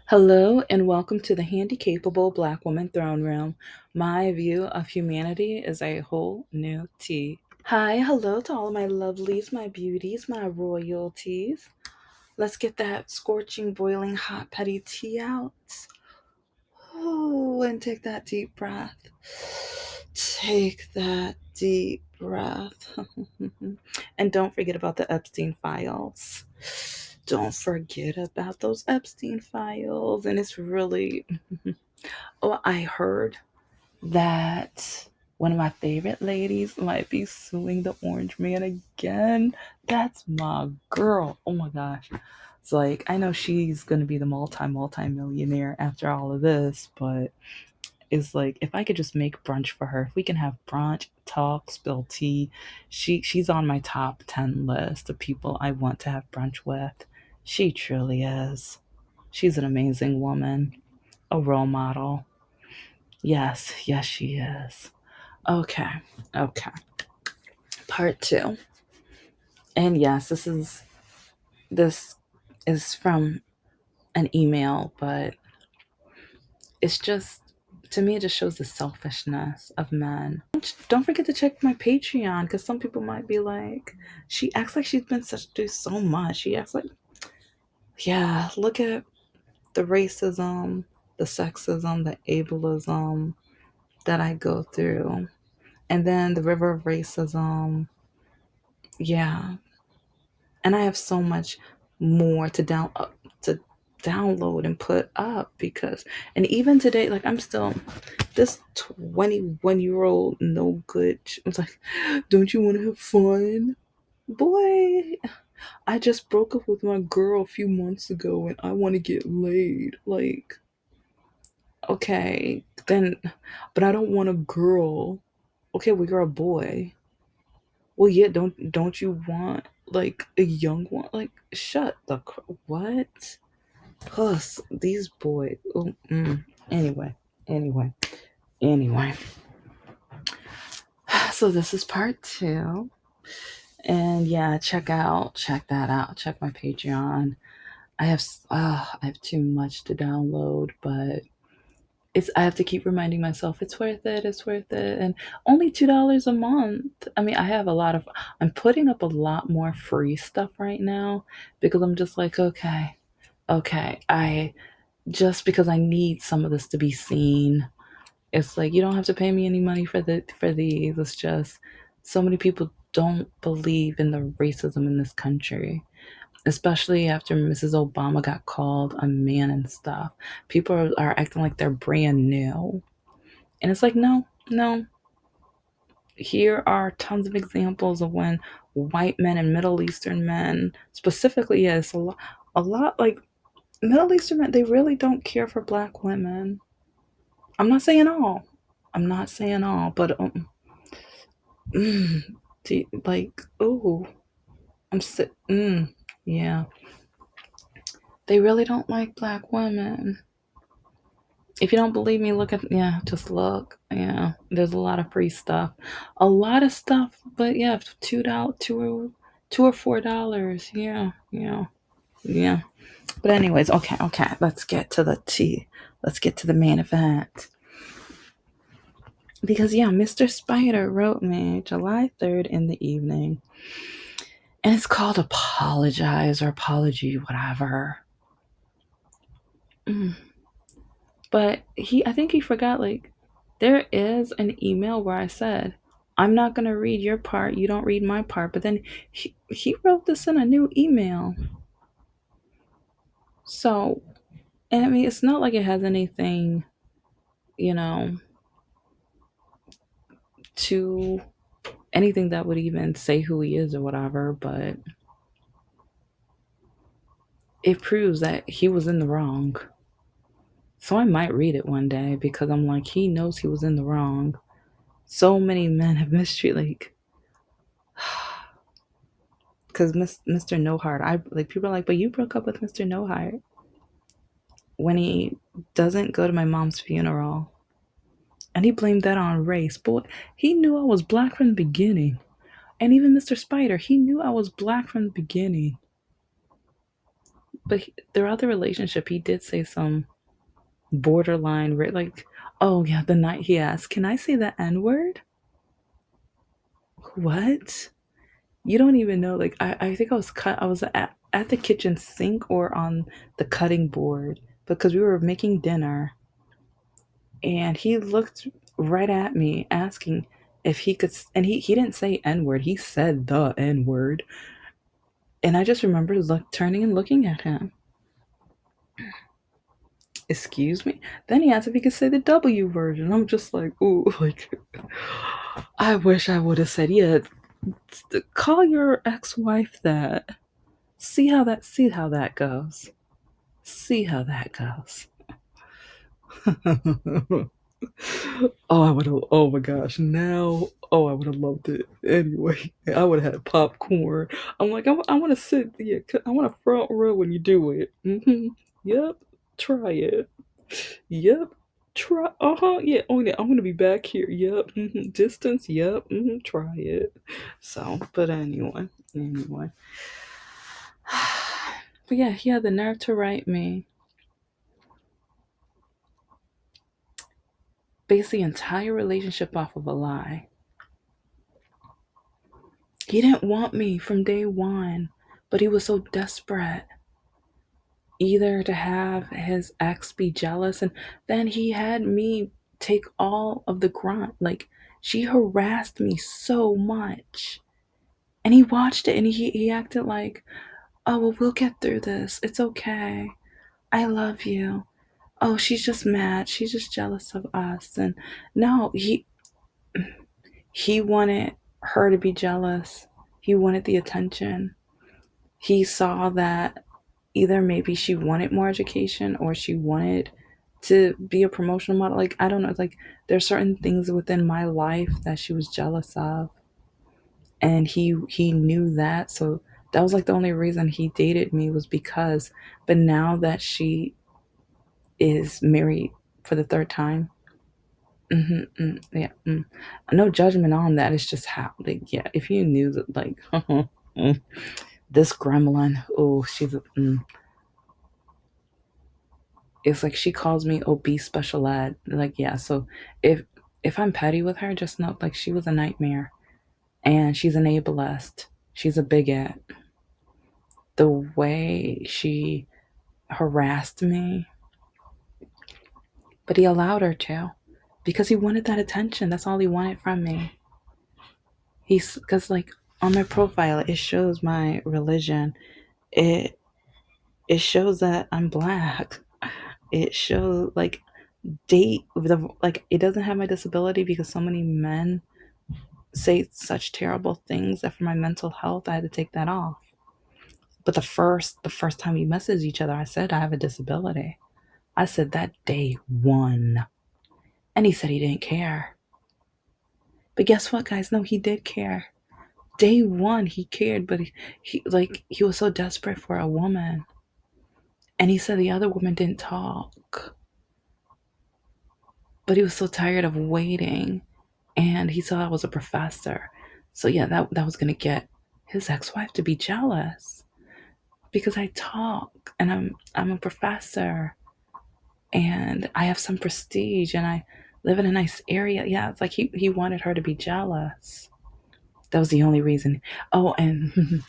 Hello and welcome to the Handicapable Black Woman Throne Room. My view of humanity is a whole new tea. Hi, hello to all of my lovelies, my beauties, my royalties. Let's get that scorching, boiling, hot, petty tea out. Oh, and take that deep breath. Take that deep breath. And don't forget about the Epstein files. Don't forget about those Epstein files. And it's really, oh, I heard that one of my favorite ladies might be suing the Orange Man again. That's my girl. Oh my gosh. It's like, I know she's going to be the multi millionaire after all of this, but it's like if I could just make brunch for her, if we can have brunch, talk, spill tea, she's on my top 10 list of people I want to have brunch with. She truly is. She's an amazing woman, a role model. Yes, yes, she is. Okay, okay. Part two. And yes, this is from an email, but it's just to me it just shows the selfishness of men. Don't forget to check my Patreon because some people might be like, she acts like she's been such through so much. She acts like, yeah, look at the racism, the sexism, the ableism that I go through. And then the river of racism. Yeah. And I have so much more to download and put up because and even today, like I'm still this 21-year-old no good. I was like, don't you want to have fun? Boy, I just broke up with my girl a few months ago and I want to get laid. Like, okay, then, but I don't want a girl. Okay, well, you're a boy. Well, yeah, don't you want like a young one? Like, shut the what? Plus, these boys. Oh, anyway, anyway, anyway. So this is part two, and yeah, check that out. Check my Patreon. I have too much to download, but I have to keep reminding myself it's worth it, it's worth it. And only $2 a month. I mean, I'm putting up a lot more free stuff right now because I'm just like, okay, I just because I need some of this to be seen. It's like you don't have to pay me any money for these. It's just so many people don't believe in the racism in this country, especially after Mrs. Obama got called a man and stuff. People are acting like they're brand new. And it's like, no, no. Here are tons of examples of when white men and Middle Eastern men, specifically, yes, a lot like Middle Eastern men, they really don't care for black women. I'm not saying all. I'm not saying all, but mm, like, oh, I'm sick. Yeah, they really don't like black women. If you don't believe me, look at yeah, just look. Yeah, there's a lot of free stuff, a lot of stuff. But yeah, $2, two or $4. Yeah, yeah, yeah. But anyways, okay. Let's get to the tea. Let's get to the main event. Because yeah, Mr. Spider wrote me July 3rd in the evening, and it's called apologize or apology, whatever. Mm. But I think he forgot, like, there is an email where I said, I'm not going to read your part. You don't read my part. But then he wrote this in a new email. So, and I mean, it's not like it has anything, you know, to anything that would even say who he is or whatever. But it proves that he was in the wrong. So I might read it one day because I'm like, he knows he was in the wrong. So many men have mistreated, like, because Mr. No Heart, I like people are like, but you broke up with Mr. No Heart when he doesn't go to my mom's funeral, and he blamed that on race. But he knew I was black from the beginning, and even Mr. Spider, he knew I was black from the beginning. But their other relationship, he did say some borderline, like, oh yeah, the night he asked, "Can I say the N word?" What? You don't even know. Like, I think I was at the kitchen sink or on the cutting board because we were making dinner, and he looked right at me, asking if he could. And he didn't say N word. He said the N word, and I just remember turning and looking at him. Excuse me. Then he asked if he could say the W word, and I'm just like, ooh, like, I wish I would have said, yeah, call your ex-wife that. See how that goes. See how that goes. Oh, I would have. Oh my gosh! Now, oh, I would have loved it. Anyway, I would have had popcorn. I'm like, I want to sit. Yeah, I want a front row when you do it. Yep. Try it. Yep. Try. Uh huh. Yeah. Oh yeah. I'm gonna be back here. Yep. Distance. Yep. Try it. So, but anyway. But yeah, he had the nerve to write me, base the entire relationship off of a lie. He didn't want me from day one, but he was so desperate either to have his ex be jealous, and then he had me take all of the grunt. Like, she harassed me so much. And he watched it and he acted like, oh, well, we'll get through this. It's okay. I love you. Oh, she's just mad. She's just jealous of us. And no, he wanted her to be jealous. He wanted the attention. He saw that either maybe she wanted more education or she wanted to be a promotional model. Like, I don't know. Like, there's certain things within my life that she was jealous of. And he knew that. So that was like the only reason he dated me, was because, but now that she is married for the third time, yeah, no judgment on that. It's just how, like, yeah, if you knew that, like, this gremlin, oh, it's like she calls me obese special ed. Like, yeah, so if I'm petty with her, just know, like, she was a nightmare, and she's an ableist. She's a bigot. The way she harassed me, but he allowed her to, because he wanted that attention. That's all he wanted from me. He's because, like, on my profile, it shows my religion. It it shows that I'm black. It shows, like, date the, like, it doesn't have my disability because so many men say such terrible things that for my mental health I had to take that off. But the first time we messaged each other, I said I have a disability. I said that day one. And he said he didn't care. But guess what, guys? No, he did care. Day one, he cared, but he was so desperate for a woman. And he said the other woman didn't talk. But he was so tired of waiting. And he saw I was a professor. So yeah, that was gonna get his ex-wife to be jealous. Because I talk and I'm a professor and I have some prestige and I live in a nice area. Yeah, it's like he wanted her to be jealous. That was the only reason. Oh, and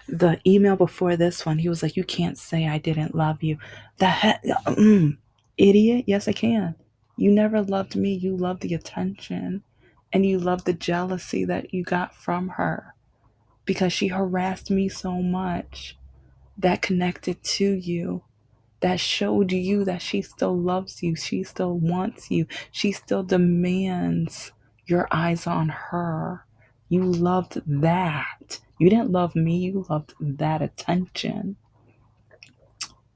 the email before this one, he was like, "You can't say I didn't love you." The heck, idiot. Yes, I can. You never loved me. You loved the attention, and you loved the jealousy that you got from her because she harassed me so much. That connected to you. That showed you that she still loves you. She still wants you. She still demands your eyes on her. You loved that. You didn't love me, you loved that attention.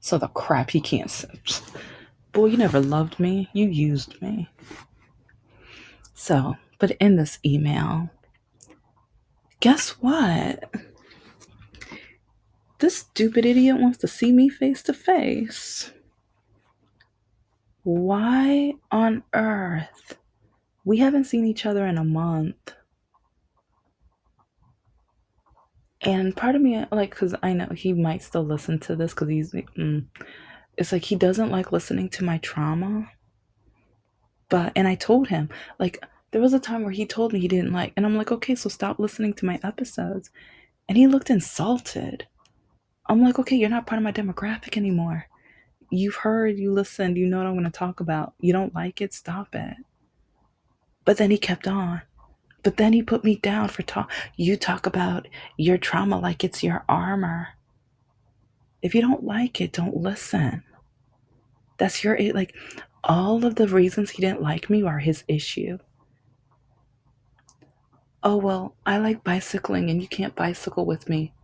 So the crap he can't say. Boy, you never loved me. You used me. So, but in this email, guess what? This stupid idiot wants to see me face to face. Why on earth? We haven't seen each other in a month. And part of me, like, because I know he might still listen to this because it's like he doesn't like listening to my trauma. And I told him, like, there was a time where he told me he didn't like, and I'm like, okay, so stop listening to my episodes. And he looked insulted. I'm like, okay, you're not part of my demographic anymore. You've heard, you listened, you know what I'm going to talk about. You don't like it, stop it. But then he kept on. But then he put me down for talk. You talk about your trauma like it's your armor. If you don't like it, don't listen. That's your, like, all of the reasons he didn't like me are his issue. Oh, well, I like bicycling and you can't bicycle with me.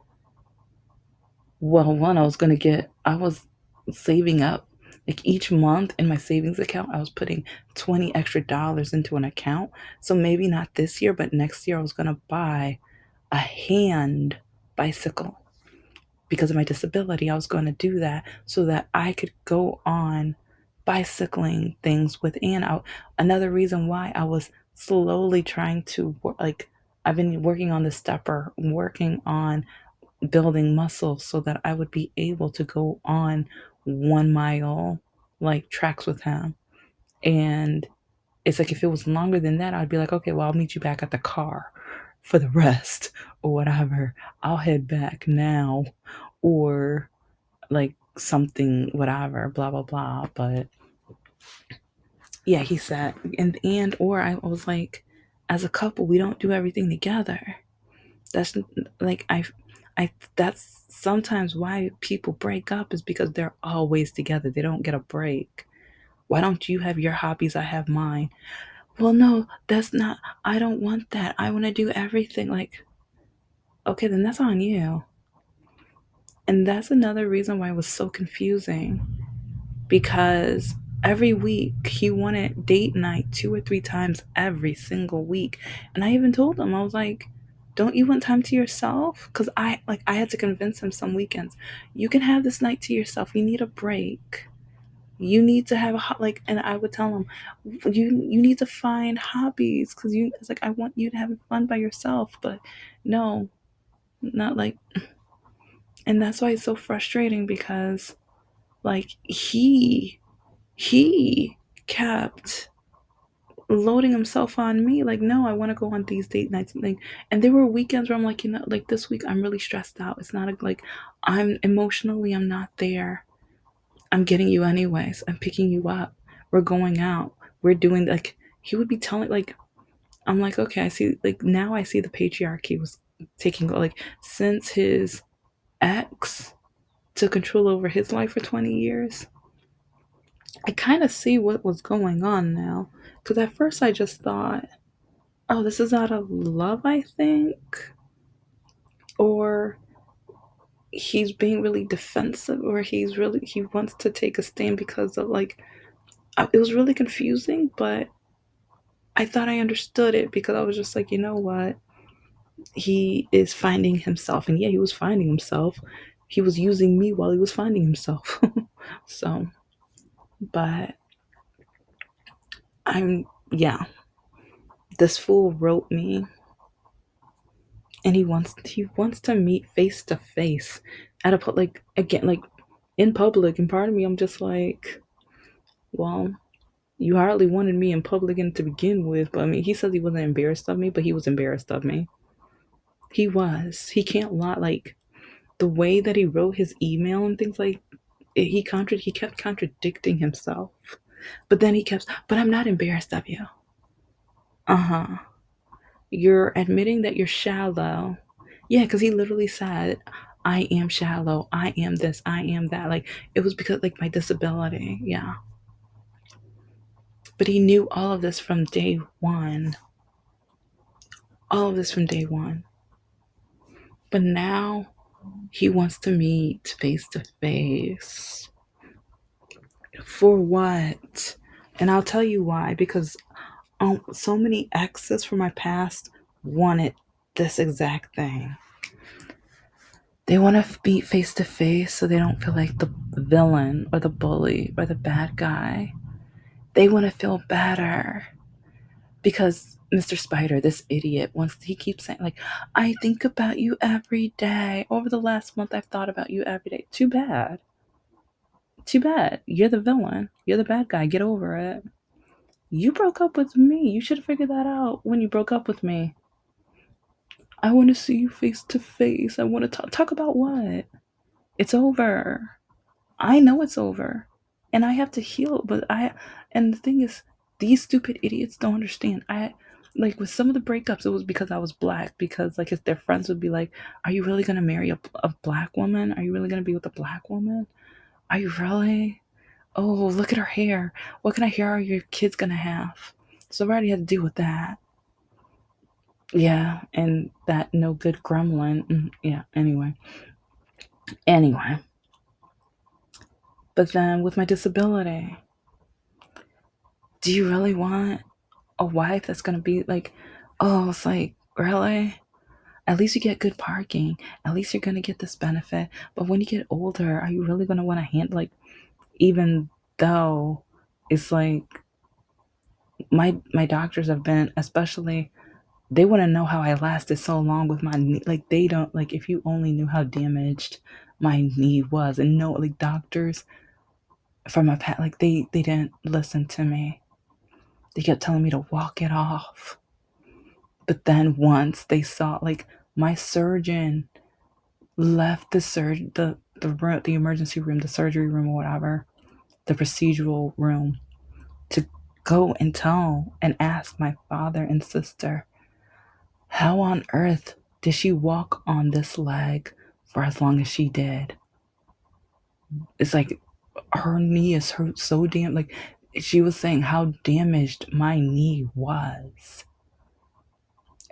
Well, one, I was saving up. Like each month in my savings account, I was putting 20 extra dollars into an account. So maybe not this year, but next year I was going to buy a hand bicycle. Because of my disability, I was going to do that so that I could go on bicycling things with Anna. Another reason why I was slowly trying to like I've been working on the stepper, working on building muscle so that I would be able to go on 1 mile like tracks with him. And it's like if it was longer than that, I'd be like, okay, well, I'll meet you back at the car for the rest or whatever. I'll head back now or like something, whatever, blah, blah, blah. But yeah, he said, or I was like, as a couple, we don't do everything together. That's like, that's sometimes why people break up is because they're always together. They don't get a break. Why don't you have your hobbies? I have mine. Well, no, that's not, I don't want that. I want to do everything. Like, okay, then that's on you. And that's another reason why it was so confusing because every week he wanted date night 2 or 3 times every single week. And I even told him, I was like, don't you want time to yourself? Because I had to convince him some weekends, you can have this night to yourself. You need a break. You need to have and I would tell him, you need to find hobbies because it's like I want you to have fun by yourself, but no, not like, and that's why it's so frustrating because like he kept loading himself on me like, no, I want to go on these date nights and there were weekends where I'm like, like this week I'm really stressed out. It's not like I'm emotionally, I'm not there. I'm getting you anyways. I'm picking you up. We're going out. We're doing like he would be telling like I'm like, okay, I see like now I see the patriarchy was taking like since his ex took control over his life for 20 years. I kind of see what was going on now. Because at first I just thought, oh, this is out of love, I think. Or he's being really defensive, or he wants to take a stand because of like, it was really confusing, but I thought I understood it because I was just like, you know what? He is finding himself. And yeah, he was finding himself. He was using me while he was finding himself. So, but yeah, this fool wrote me and he wants to meet face to face at a like again like in public, and part of me I'm just like, well, you hardly wanted me in public and to begin with. But I mean, he says he wasn't embarrassed of me, but he was embarrassed of me. He can't lie. Like the way that he wrote his email and things like he kept contradicting himself, but then he kept, but I'm not embarrassed of you. Uh-huh. You're admitting that you're shallow. Yeah, because he literally said, I am shallow. I am this. I am that. Like, it was because, like, my disability. Yeah. But he knew all of this from day one. All of this from day one. But now he wants to meet face to face. For what? And I'll tell you why. Because so many exes from my past wanted this exact thing. They want to be face to face so they don't feel like the villain or the bully or the bad guy. They want to feel better. Because Mr. Spider, this idiot, wants he keeps saying like, "I think about you every day. Over the last month, I've thought about you every day." Too bad. Too bad. You're the villain. You're the bad guy. Get over it. You broke up with me. You should have figured that out when you broke up with me. I want to see you face to face. I want to talk about what? It's over. I know it's over. And I have to heal, but and the thing is, these stupid idiots don't understand. I like with some of the breakups, it was because I was black. Because like if their friends would be like, "Are you really gonna marry a black woman? Are you really gonna be with a black woman? Are you really? Oh, look at her hair. What kind of hair are your kids gonna have?" So I already had to deal with that. Yeah, and that no good gremlin. Yeah. Anyway, but then with my disability, do you really want a wife that's gonna be like, oh, it's like, really? At least you get good parking. At least you're gonna get this benefit. But when you get older, are you really gonna want to handle like, even though it's like my doctors have been, especially, they want to know how I lasted so long with my knee. Like they don't like, if you only knew how damaged my knee was, and no, like doctors from my past, like they didn't listen to me. They kept telling me to walk it off. But then once they saw, like, my surgeon left the emergency room, the surgery room or whatever, the procedural room, to go and tell and ask my father and sister, how on earth did she walk on this leg for as long as she did? It's like her knee is hurt so damn, like she was saying how damaged my knee was.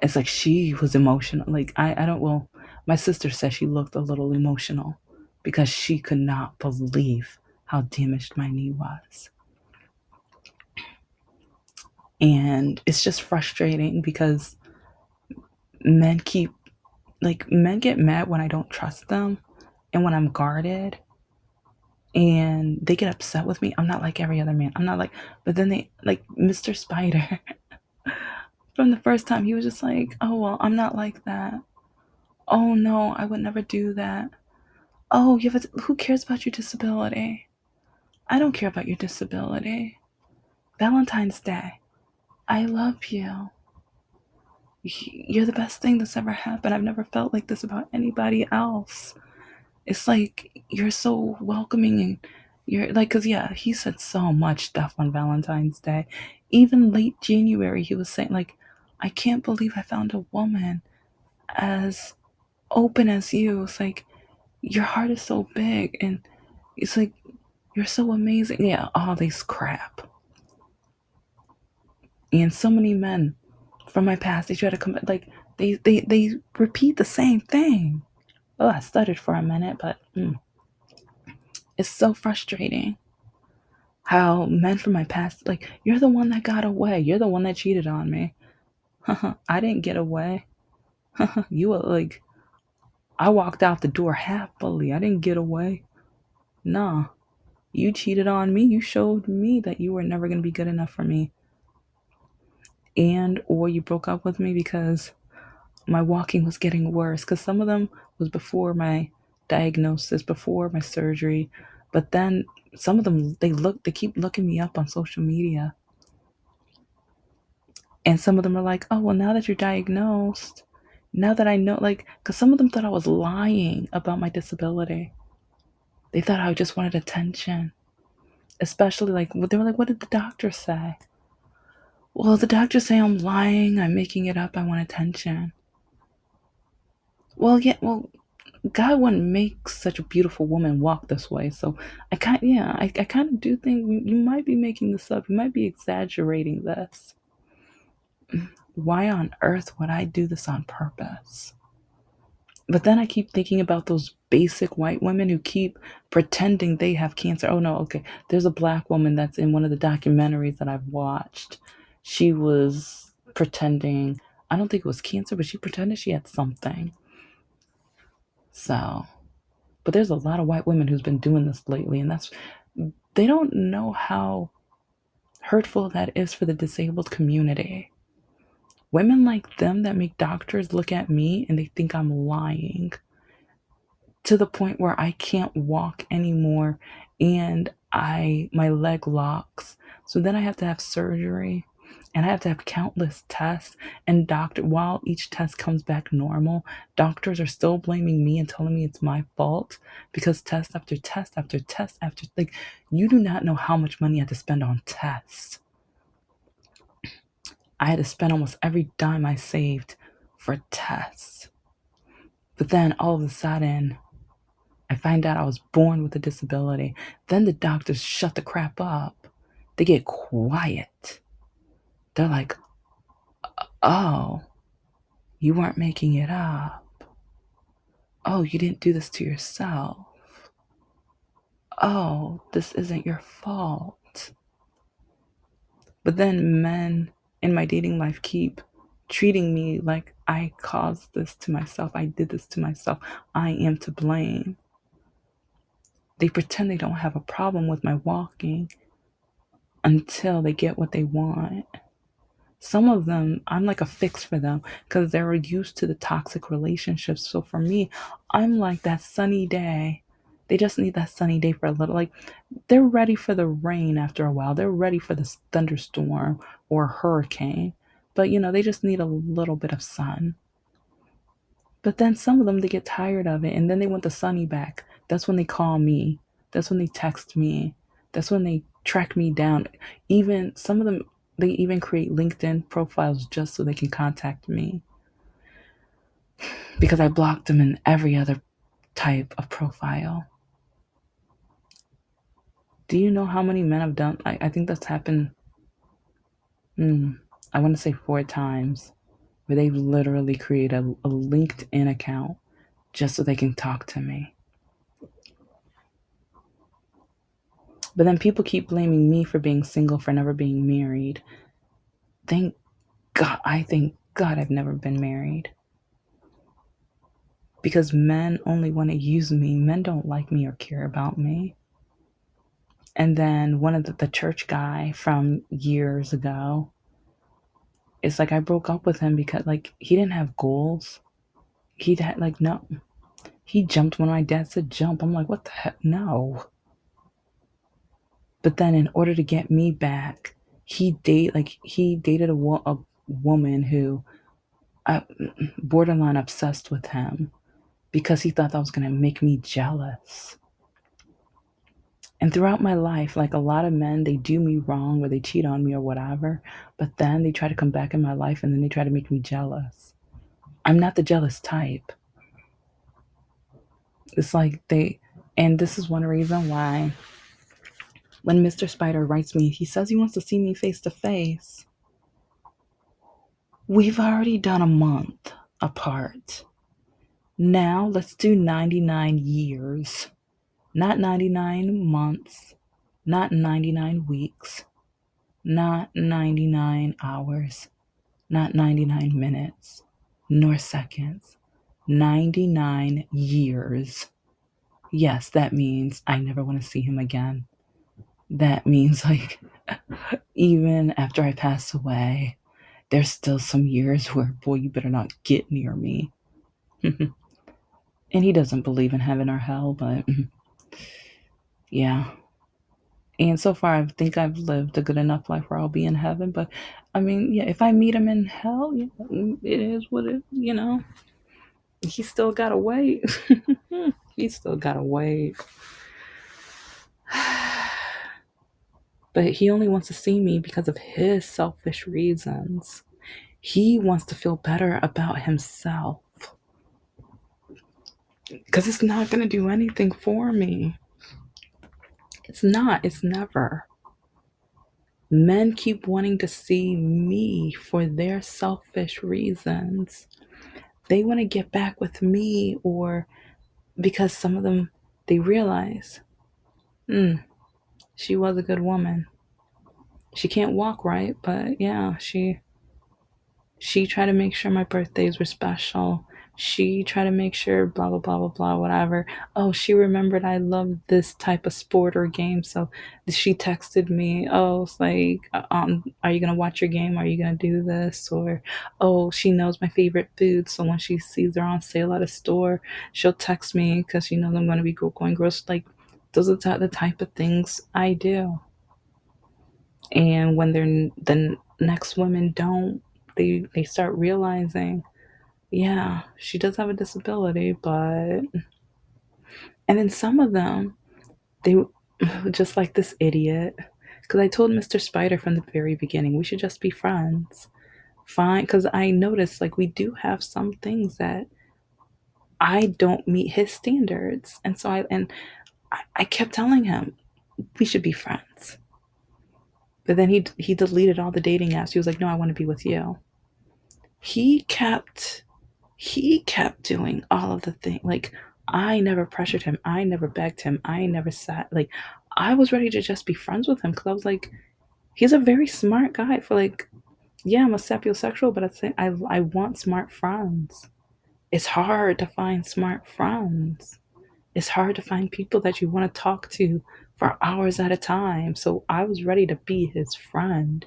It's like she was emotional. Like I don't, well, my sister said she looked a little emotional because she could not believe how damaged my knee was. And it's just frustrating because men keep, like, men get mad when I don't trust them and when I'm guarded, and they get upset with me. I'm not like every other man. I'm not like, but then they, like Mr. Spider, from the first time, he was just like, "Oh, well, I'm not like that. Oh, no, I would never do that. Oh, who cares about your disability? I don't care about your disability. Valentine's Day. I love you. You're the best thing that's ever happened. I've never felt like this about anybody else. It's like you're so welcoming, and you're like, cause yeah, he said so much stuff on Valentine's Day. Even late January, he was saying like, I can't believe I found a woman as open as you. It's like your heart is so big, and it's like you're so amazing. Yeah, all this crap. And so many men from my past, they try to come, like they repeat the same thing. Oh, I stuttered for a minute, but it's so frustrating how men from my past, like, you're the one that got away. You're the one that cheated on me. I didn't get away. You were like, I walked out the door happily. I didn't get away. Nah, you cheated on me. You showed me that you were never going to be good enough for me. And, or you broke up with me because my walking was getting worse, because some of them was before my diagnosis, before my surgery, but then some of them, they keep looking me up on social media, and some of them are like, oh, well, now that you're diagnosed, now that I know, like, because some of them thought I was lying about my disability. They thought I just wanted attention, especially like they were like, what did the doctor say? Well, the doctors say I'm lying, I'm making it up, I want attention. Well, yeah, well, God wouldn't make such a beautiful woman walk this way. So I kind of do think you might be making this up. You might be exaggerating this. Why on earth would I do this on purpose? But then I keep thinking about those basic white women who keep pretending they have cancer. Oh no, okay. There's a black woman that's in one of the documentaries that I've watched. She was pretending, I don't think it was cancer, but she pretended she had something. So, but there's a lot of white women who's been doing this lately, and they don't know how hurtful that is for the disabled community. Women like them that make doctors look at me and they think I'm lying to the point where I can't walk anymore and I my leg locks. So then I have to have surgery and I have to have countless tests, and doctor while each test comes back normal, doctors are still blaming me and telling me it's my fault because test after test after test after, like, you do not know how much money I had to spend on tests. I had to spend almost every dime I saved for tests. But then all of a sudden, I find out I was born with a disability. Then the doctors shut the crap up. They get quiet. They're like, oh, you weren't making it up. Oh, you didn't do this to yourself. Oh, this isn't your fault. But then men in my dating life keep treating me like I caused this to myself. I did this to myself. I am to blame. They pretend they don't have a problem with my walking until they get what they want. Some of them, I'm like a fix for them because they're used to the toxic relationships. So for me, I'm like that sunny day. They just need that sunny day for a little. Like, they're ready for the rain after a while. They're ready for the thunderstorm or hurricane. But, they just need a little bit of sun. But then some of them, they get tired of it and then they want the sunny back. That's when they call me. That's when they text me. That's when they track me down. Even some of them, they even create LinkedIn profiles just so they can contact me because I blocked them in every other type of profile. Do you know how many men have done? I think that's happened. I want to say 4 times where they've literally created a LinkedIn account just so they can talk to me. But then people keep blaming me for being single, for never being married. Thank God, thank God I've never been married. Because men only want to use me. Men don't like me or care about me. And then one of the church guy from years ago, it's like I broke up with him because, like, he didn't have goals. He'd had, like, no. He jumped when my dad said jump. I'm like, what the heck? No. But then in order to get me back, he dated a woman who borderline obsessed with him because he thought that was going to make me jealous. And throughout my life, like a lot of men, they do me wrong or they cheat on me or whatever, but then they try to come back in my life and then they try to make me jealous. I'm not the jealous type. It's like and this is one reason why when Mr. Spider writes me, he says he wants to see me face to face. We've already done a month apart. Now let's do 99 years. Not 99 months, not 99 weeks, not 99 hours, not 99 minutes, nor seconds. 99 years. Yes, that means I never want to see him again. That means, like, even after I pass away, there's still some years where, boy, you better not get near me. And he doesn't believe in heaven or hell, but yeah. And so far, I think I've lived a good enough life where I'll be in heaven. But I mean, yeah, if I meet him in hell, yeah, it is what it. He still got to wait. He still got to wait. But he only wants to see me because of his selfish reasons. He wants to feel better about himself. Because it's not going to do anything for me. It's not. It's never. Men keep wanting to see me for their selfish reasons. They want to get back with me, or because some of them, they realize, she was a good woman. She can't walk right, but yeah, she tried to make sure my birthdays were special. She tried to make sure blah blah blah blah blah whatever. Oh, she remembered I loved this type of sport or game, so she texted me. Oh, it's like, are you gonna watch your game? Are you gonna do this? Or, oh, she knows my favorite food, so when she sees they're on sale at a store, she'll text me because she knows I'm gonna be going grocery. Like, those are the type of things I do. And when the next women don't, they start realizing, yeah, she does have a disability, but, and then some of them, they just like this idiot, because I told Mr. Spider from the very beginning we should just be friends. Fine, because I noticed like we do have some things that I don't meet his standards, and so I kept telling him we should be friends. But then he deleted all the dating apps. He was like, "No, I want to be with you." He kept he kept doing all of the things. Like, I never pressured him. I never begged him. I never sat like, I was ready to just be friends with him because I was like, he's a very smart guy for like, yeah, I'm a sapiosexual, but I want smart friends. It's hard to find smart friends. It's hard to find people that you want to talk to for hours at a time. So I was ready to be his friend.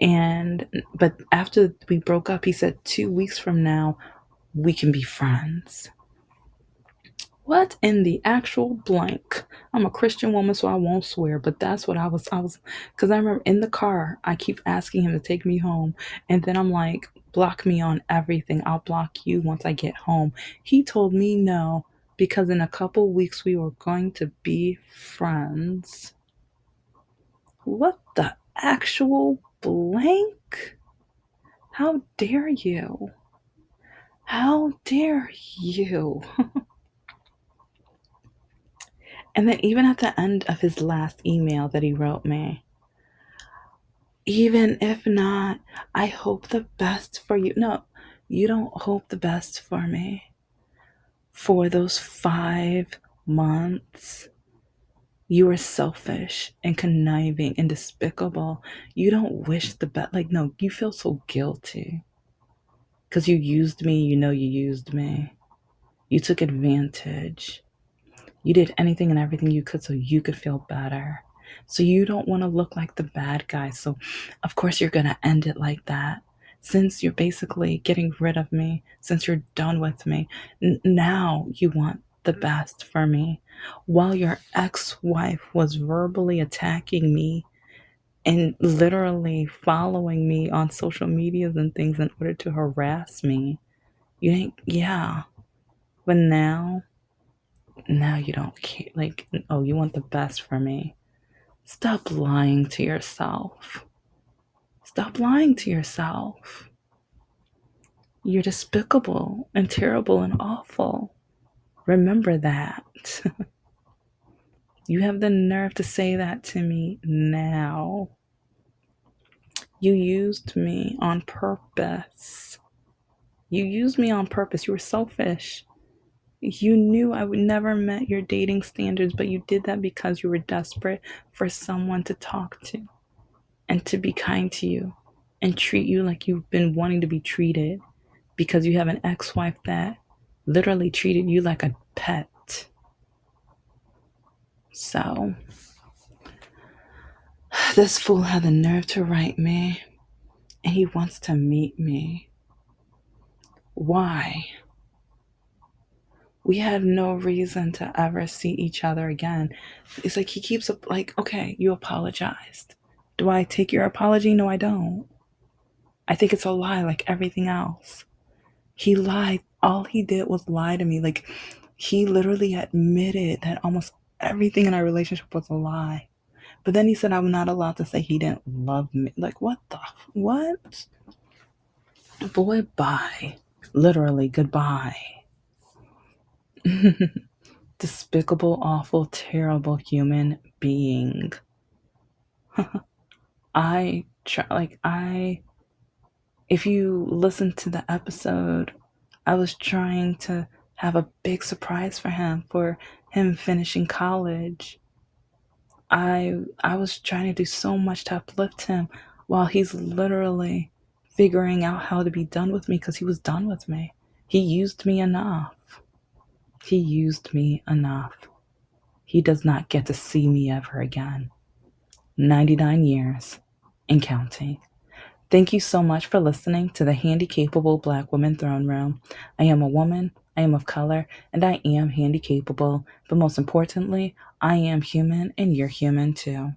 And but after we broke up, he said 2 weeks from now we can be friends. What in the actual blank? I'm a Christian woman, so I won't swear, but that's what I was, because I remember in the car, I keep asking him to take me home. And then I'm like, block me on everything. I'll block you once I get home. He told me no, because in a couple weeks we were going to be friends. What the actual blank? How dare you? How dare you? And then, even at the end of his last email that he wrote me, even if not, I hope the best for you. No, you don't hope the best for me. For those 5 months, you were selfish and conniving and despicable. You don't wish the best. Like, no, you feel so guilty because you used me. You know, you used me. You took advantage. You did anything and everything you could so you could feel better. So you don't want to look like the bad guy. So, of course, you're going to end it like that. Since you're basically getting rid of me, since you're done with me, now you want the best for me. While your ex wife was verbally attacking me and literally following me on social medias and things in order to harass me, you think, yeah. But now you don't care. Like, oh, you want the best for me. Stop lying to yourself. Stop lying to yourself. You're despicable and terrible and awful. Remember that. You have the nerve to say that to me now. You used me on purpose. You used me on purpose. You were selfish. You knew I would never met your dating standards, but you did that because you were desperate for someone to talk to and to be kind to you and treat you like you've been wanting to be treated, because you have an ex-wife that literally treated you like a pet. So this fool had the nerve to write me, and he wants to meet me. Why? We had no reason to ever see each other again. It's like he keeps up, like, okay, you apologized. Do I take your apology? No, I don't. I think it's a lie like everything else. He lied. All he did was lie to me. Like, he literally admitted that almost everything in our relationship was a lie. But then he said I'm not allowed to say he didn't love me. Like, what the, what? Boy, bye. Literally, goodbye. Despicable, awful, terrible human being. I try, like, if you listen to the episode, I was trying to have a big surprise for him finishing college. I was trying to do so much to uplift him while he's literally figuring out how to be done with me, because he was done with me. He used me enough. He used me enough. He does not get to see me ever again. 99 years and counting. Thank you so much for listening to the Handicapable Black Women Throne Room. I am a woman, I am of color, and I am handicapable. But most importantly, I am human and you're human too.